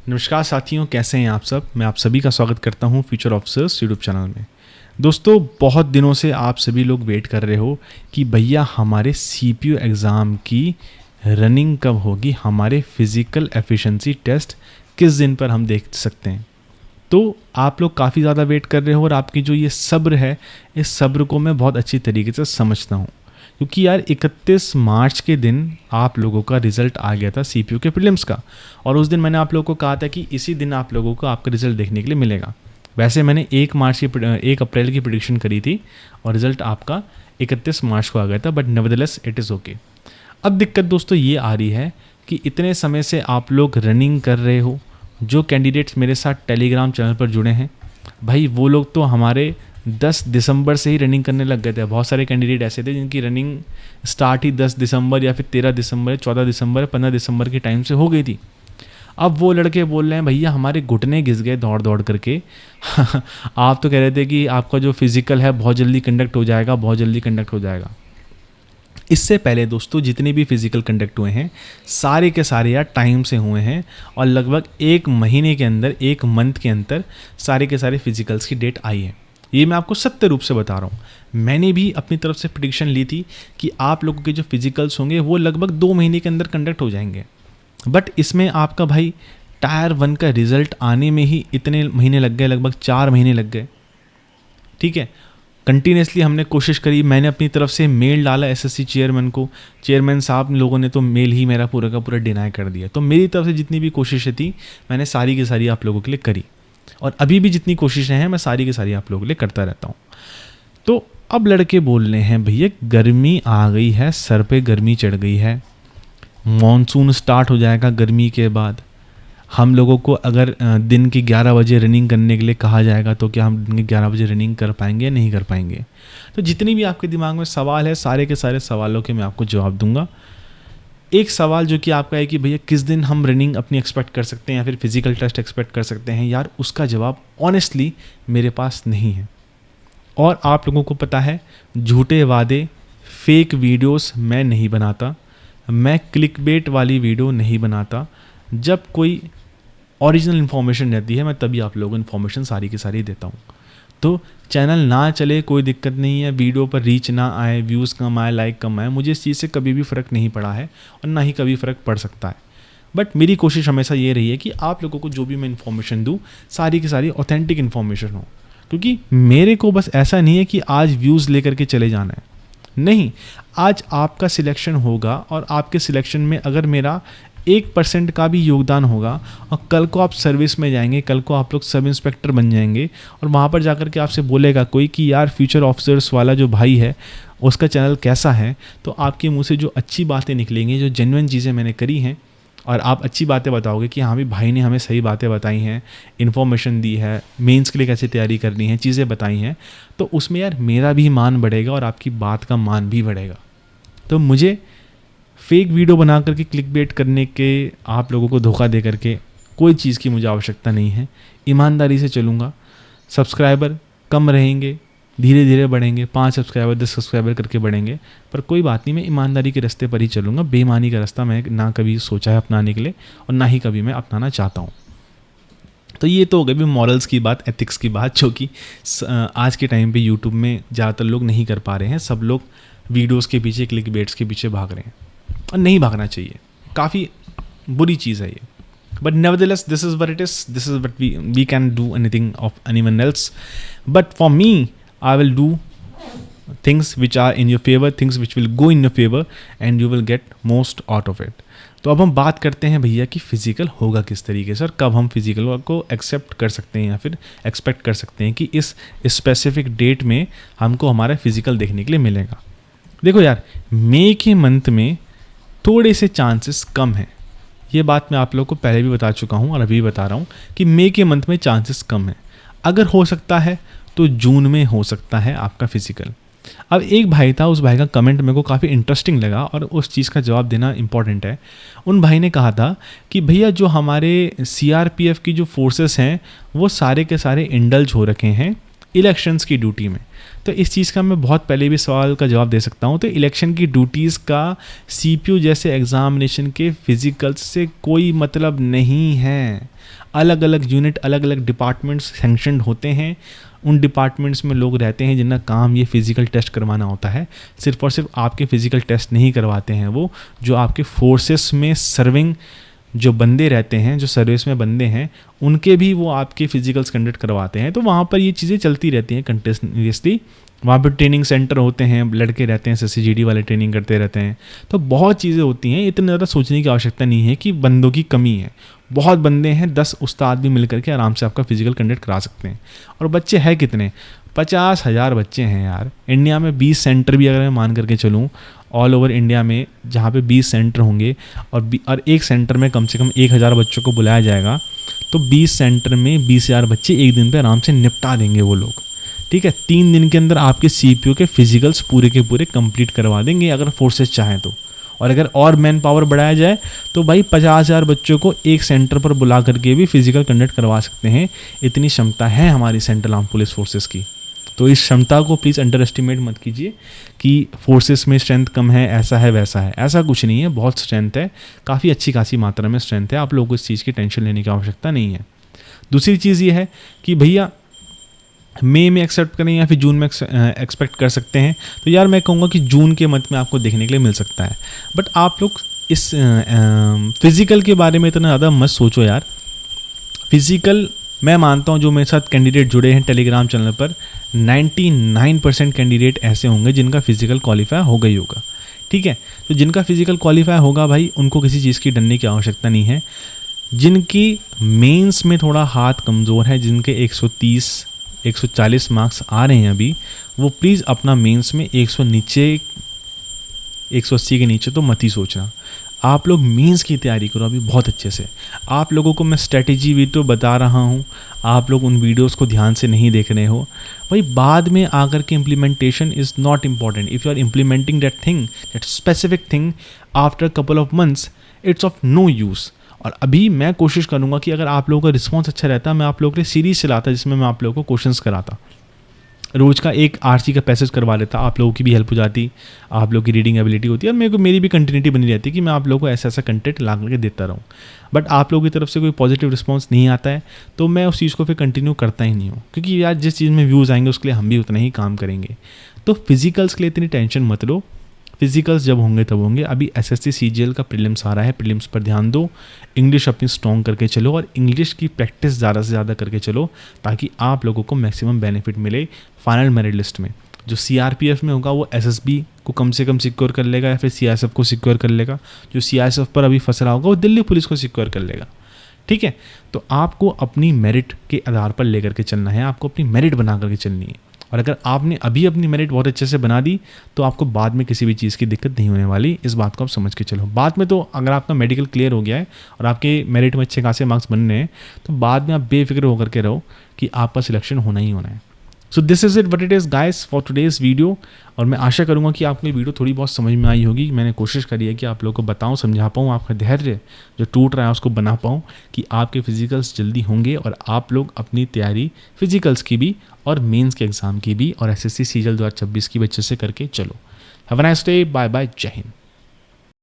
नमस्कार साथियों, कैसे हैं आप सब। मैं आप सभी का स्वागत करता हूं फ्यूचर ऑफिसर्स यूट्यूब चैनल में। दोस्तों, बहुत दिनों से आप सभी लोग वेट कर रहे हो कि भैया हमारे सीपीयू एग्ज़ाम की रनिंग कब होगी, हमारे फिज़िकल एफिशिएंसी टेस्ट किस दिन पर हम देख सकते हैं। तो आप लोग काफ़ी ज़्यादा वेट कर रहे हो और आपकी जो ये सब्र है, इस सब्र को मैं बहुत अच्छी तरीके से समझता हूँ, क्योंकि यार 31 मार्च के दिन आप लोगों का रिज़ल्ट आ गया था सीपीयू के प्रीलिम्स का। और उस दिन मैंने आप लोगों को कहा था कि इसी दिन आप लोगों को आपका रिज़ल्ट देखने के लिए मिलेगा। वैसे मैंने 1 अप्रैल की प्रेडिक्शन करी थी और रिज़ल्ट आपका 31 मार्च को आ गया था, but nevertheless it is okay. अब दिक्कत दोस्तों ये आ रही है कि इतने समय से आप लोग रनिंग कर रहे हो, जो कैंडिडेट्स मेरे साथ टेलीग्राम चैनल पर जुड़े हैं, भाई वो लोग तो हमारे 10 दिसंबर से ही रनिंग करने लग गए थे। बहुत सारे कैंडिडेट ऐसे थे जिनकी रनिंग स्टार्ट ही 10 दिसंबर या फिर 13 दिसंबर, 14 दिसंबर, 15 दिसंबर के टाइम से हो गई थी। अब वो लड़के बोल रहे हैं भैया हमारे घुटने घिस गए दौड़ दौड़ करके आप तो कह रहे थे कि आपका जो फिज़िकल है बहुत जल्दी कंडक्ट हो जाएगा, बहुत जल्दी कंडक्ट हो जाएगा। इससे पहले दोस्तों जितने भी फिज़िकल कंडक्ट हुए हैं सारे के सारे यार टाइम से हुए हैं और लगभग 1 महीने के अंदर, 1 मंथ के अंदर सारे के सारे फिज़िकल्स की डेट आई है। ये मैं आपको सत्य रूप से बता रहा हूँ। मैंने भी अपनी तरफ से प्रेडिक्शन ली थी कि आप लोगों के जो फिज़िकल्स होंगे वो लगभग 2 महीने के अंदर कंडक्ट हो जाएंगे। बट इसमें आपका भाई टायर 1 का रिज़ल्ट आने में ही इतने महीने लग गए, लगभग 4 महीने लग गए। ठीक है, कंटिन्यूसली हमने कोशिश करी, मैंने अपनी तरफ से मेल डाला एसएससी चेयरमैन को, चेयरमैन साहब लोगों ने तो मेल ही मेरा पूरा का पूरा डिनाई कर दिया। तो मेरी तरफ से जितनी भी कोशिशें थी मैंने सारी की सारी आप लोगों के लिए करी, और अभी भी जितनी कोशिशें हैं मैं सारी की सारी आप लोगों के लिए करता रहता हूँ। तो अब लड़के बोल रहे हैं भैया गर्मी आ गई है, सर पे गर्मी चढ़ गई है, मॉनसून स्टार्ट हो जाएगा गर्मी के बाद, हम लोगों को अगर दिन के 11 बजे रनिंग करने के लिए कहा जाएगा तो क्या हम दिन के 11 बजे रनिंग कर पाएंगे या नहीं कर पाएंगे। तो जितनी भी आपके दिमाग में सवाल है सारे के सारे सवालों के मैं आपको जवाब दूंगा। एक सवाल जो कि आपका है कि भैया किस दिन हम रनिंग अपनी एक्सपेक्ट कर सकते हैं या फिर फिजिकल टेस्ट एक्सपेक्ट कर सकते हैं, यार उसका जवाब ऑनेस्टली मेरे पास नहीं है। और आप लोगों को पता है झूठे वादे, फेक वीडियोस मैं नहीं बनाता, मैं क्लिकबेट वाली वीडियो नहीं बनाता। जब कोई ओरिजिनल इन्फॉर्मेशन रहती है मैं तभी आप लोगों को इन्फॉर्मेशन सारी की सारी देता हूँ। तो चैनल ना चले कोई दिक्कत नहीं है, वीडियो पर रीच ना आए, व्यूज़ कम आए, लाइक कम आए, मुझे इस चीज़ से कभी भी फ़र्क नहीं पड़ा है और ना ही कभी फ़र्क पड़ सकता है। बट मेरी कोशिश हमेशा ये रही है कि आप लोगों को जो भी मैं इन्फॉर्मेशन दूँ सारी की सारी ऑथेंटिक इन्फॉर्मेशन हो, क्योंकि मेरे को बस ऐसा नहीं है कि आज व्यूज़ लेकर के चले जाना है, नहीं, आज आपका सिलेक्शन होगा और आपके सिलेक्शन में अगर मेरा 1% का भी योगदान होगा और कल को आप सर्विस में जाएंगे, कल को आप लोग सब इंस्पेक्टर बन जाएंगे और वहाँ पर जाकर के आपसे बोलेगा कोई कि यार फ्यूचर ऑफिसर्स वाला जो भाई है उसका चैनल कैसा है, तो आपके मुंह से जो अच्छी बातें निकलेंगी, जो जेन्युइन चीज़ें मैंने करी हैं और आप अच्छी बातें बताओगे कि हाँ भी भाई ने हमें सही बातें बताई हैं, इन्फॉर्मेशन दी है, मेंस के लिए कैसे तैयारी करनी है, चीज़ें बताई हैं, तो उसमें यार मेरा भी मान बढ़ेगा और आपकी बात का मान भी बढ़ेगा। तो मुझे फेक वीडियो बना करके क्लिकबेट करने के, आप लोगों को धोखा दे करके कोई चीज़ की मुझे आवश्यकता नहीं है। ईमानदारी से चलूँगा, सब्सक्राइबर कम रहेंगे, धीरे धीरे बढ़ेंगे, 5 सब्सक्राइबर 10 सब्सक्राइबर करके बढ़ेंगे, पर कोई बात नहीं, मैं ईमानदारी के रास्ते पर ही चलूँगा। बेईमानी का रास्ता मैं ना कभी सोचा है अपनाने के लिए और ना ही कभी मैं अपनाना चाहता हूँ। तो ये तो हो गई भी मॉरल्स की बात, एथिक्स की बात, जो कि आज के टाइम पे यूट्यूब में ज़्यादातर लोग नहीं कर पा रहे हैं। सब लोग वीडियोस के पीछे, क्लिकबेट्स के पीछे भाग रहे हैं और नहीं भागना चाहिए, काफ़ी बुरी चीज़ है ये। But nevertheless this is what it is, this is what we can do anything of anyone else, but for me I will do things which are in your favor, things which will go in your favor and you will get most out of it। तो अब हम बात करते हैं भैया कि physical होगा किस तरीके से और कब हम फिज़िकल को एक्सेप्ट कर सकते हैं या फिर एक्सपेक्ट कर सकते हैं कि इस स्पेसिफिक डेट में हमको हमारा फिज़िकल देखने के लिए मिलेगा। देखो यार, मई के मंथ में थोड़े से चांसेस कम हैं, ये बात मैं आप लोगों को पहले भी बता चुका हूँ और अभी भी बता रहा हूँ कि मई के मंथ में चांसेस कम हैं। अगर हो सकता है तो जून में हो सकता है आपका फ़िज़िकल। अब एक भाई था, उस भाई का कमेंट मेरे को काफ़ी इंटरेस्टिंग लगा और उस चीज़ का जवाब देना इम्पॉर्टेंट है। उन भाई ने कहा था कि भैया जो हमारे सीआरपीएफ की जो फोर्सेस हैं वो सारे के सारे इंडल्ज हो रखे हैं इलेक्शंस की ड्यूटी में। तो इस चीज़ का मैं बहुत पहले भी सवाल का जवाब दे सकता हूँ। तो इलेक्शन की ड्यूटीज़ का सीपीयू जैसे एग्जामिनेशन के फिजिकल्स से कोई मतलब नहीं है। अलग अलग यूनिट, अलग अलग डिपार्टमेंट्स सैंक्शनड होते हैं। उन डिपार्टमेंट्स में लोग रहते हैं जिनका काम ये फिज़िकल टेस्ट करवाना होता है। सिर्फ और सिर्फ आपके फिज़िकल टेस्ट नहीं करवाते हैं वो, जो आपके फोर्सेस में सर्विंग जो बंदे रहते हैं, जो सर्विस में बंदे हैं, उनके भी वो आपके फिजिकल्स कंडक्ट करवाते हैं। तो वहाँ पर ये चीज़ें चलती रहती हैं कंटिन्यूसली। वहाँ पर ट्रेनिंग सेंटर होते हैं, लड़के रहते हैं, SSCGD वाले ट्रेनिंग करते रहते हैं। तो बहुत चीज़ें होती हैं, इतनी ज़्यादा सोचने की आवश्यकता नहीं है कि बंदों की कमी है। बहुत बंदे हैं, 10 उस्ताद भी मिल करके आराम से आपका फिजिकल कंडक्ट करा सकते हैं। और बच्चे हैं कितने? 50,000 बच्चे हैं यार। इंडिया में 20 सेंटर भी अगर मैं मान करके चलूँ, ऑल ओवर इंडिया में जहाँ पे 20 सेंटर होंगे और एक सेंटर में कम से कम 1,000 बच्चों को बुलाया जाएगा, तो 20 सेंटर में 20,000 बच्चे एक दिन पे आराम से निपटा देंगे वो लोग। ठीक है, 3 दिन के अंदर आपके सीपीयू के फिजिकल्स पूरे के पूरे कंप्लीट करवा देंगे अगर फोर्सेस चाहें तो। और अगर और मैन पावर बढ़ाया जाए तो भाई 50,000 बच्चों को एक सेंटर पर बुला करके भी फिजिकल कंडक्ट करवा सकते हैं। इतनी क्षमता है हमारी सेंट्रल आर्म पुलिस फोर्सेस की। तो इस क्षमता को प्लीज़ अंडर एस्टिमेट मत कीजिए कि फोर्सेस में स्ट्रेंथ कम है, ऐसा है वैसा है। ऐसा कुछ नहीं है, बहुत स्ट्रेंथ है, काफ़ी अच्छी खासी मात्रा में स्ट्रेंथ है। आप लोगों को इस चीज़ की टेंशन लेने की आवश्यकता नहीं है। दूसरी चीज़ ये है कि भैया मई में एक्सेप्ट करें या फिर जून में एक्सपेक्ट कर सकते हैं। तो यार मैं कहूँगा कि जून के मंथ में आपको देखने के लिए मिल सकता है। बट आप लोग इस फिज़िकल के बारे में इतना ज़्यादा मत सोचो यार। फिज़िकल मैं मानता हूँ, जो मेरे साथ कैंडिडेट जुड़े हैं टेलीग्राम चैनल पर, 99% कैंडिडेट ऐसे होंगे जिनका फिज़िकल क्वालिफाई हो गई होगा। ठीक है, तो जिनका फिज़िकल क्वालिफाई होगा भाई, उनको किसी चीज़ की डरने की आवश्यकता नहीं है। जिनकी मेंस में थोड़ा हाथ कमज़ोर है, जिनके 130 140 मार्क्स आ रहे हैं अभी, वो प्लीज़ अपना मेंस में 180 के नीचे तो मत ही सोचना। आप लोग मेंस की तैयारी करो अभी बहुत अच्छे से। आप लोगों को मैं स्ट्रेटेजी भी तो बता रहा हूँ, आप लोग उन वीडियोस को ध्यान से नहीं देख रहे हो भाई। बाद में आकर के implementation is not important. If you are implementing that thing, that specific thing after couple of months, it's of no use. और अभी मैं कोशिश करूँगा कि अगर आप लोगों का रिस्पॉन्स अच्छा रहता, मैं आप लोगों के लिए सीरीज़ चलाता जिसमें मैं आप लोगों को क्वेश्चंस कराता। रोज़ का एक RC का पैसेज करवा लेता, आप लोगों की भी हेल्प हो जाती, आप लोगों की रीडिंग एबिलिटी होती है, और मेरी भी कंटिन्यूटी बनी रहती कि मैं आप लोगों को ऐसा ऐसा कंटेंट ला करके देता रहूँ। बट आप लोगों की तरफ से कोई पॉजिटिव रिस्पॉन्स नहीं आता है तो मैं उस चीज़ को फिर कंटिन्यू करता ही नहीं हूँ, क्योंकि यार जिस चीज़ में व्यूज़ आएंगे उसके लिए हम भी उतना ही काम करेंगे। तो फिजिकल्स के लिए इतनी टेंशन मत लो, फिजिकल्स जब होंगे तब होंगे। अभी SSC CGL का प्रीलिम्स आ रहा है, प्रीलिम्स पर ध्यान दो, इंग्लिश अपनी स्ट्रॉन्ग करके चलो और इंग्लिश की प्रैक्टिस ज़्यादा से ज़्यादा करके चलो, ताकि आप लोगों को मैक्सिमम बेनिफिट मिले फाइनल मेरिट लिस्ट में। जो CRPF में होगा वो SSB को कम से कम सिक्योर कर लेगा, या फिर CISF को सिक्योर कर लेगा। जो CISF पर अभी फंस रहा होगा वो दिल्ली पुलिस को सिक्योर कर लेगा। ठीक है, तो आपको अपनी मेरिट के आधार पर लेकर के चलना है, आपको अपनी मेरिट बना करके चलनी है। और अगर आपने अभी अपनी मेरिट बहुत अच्छे से बना दी तो आपको बाद में किसी भी चीज़ की दिक्कत नहीं होने वाली। इस बात को आप समझ के चलो। बाद में तो अगर आपका मेडिकल क्लियर हो गया है और आपके मेरिट में अच्छे खासे मार्क्स बनने हैं, तो बाद में आप बेफिक्र होकर के रहो कि आपका सिलेक्शन होना ही होना है। So this is it what it is guys for today's video. और मैं आशा करूँगा कि आपको ये वीडियो थोड़ी बहुत समझ में आई होगी। मैंने कोशिश करी है कि आप लोगों को बताऊँ, समझा पाऊँ, आपका धैर्य जो टूट रहा है उसको बना पाऊँ, कि आपके फिजिकल्स जल्दी होंगे और आप लोग अपनी तैयारी फिजिकल्स की भी और मेंस के एग्ज़ाम की भी और SSC CGL 2026 की भी अच्छे से करके चलो। Have a nice day, bye bye, जय हिंद।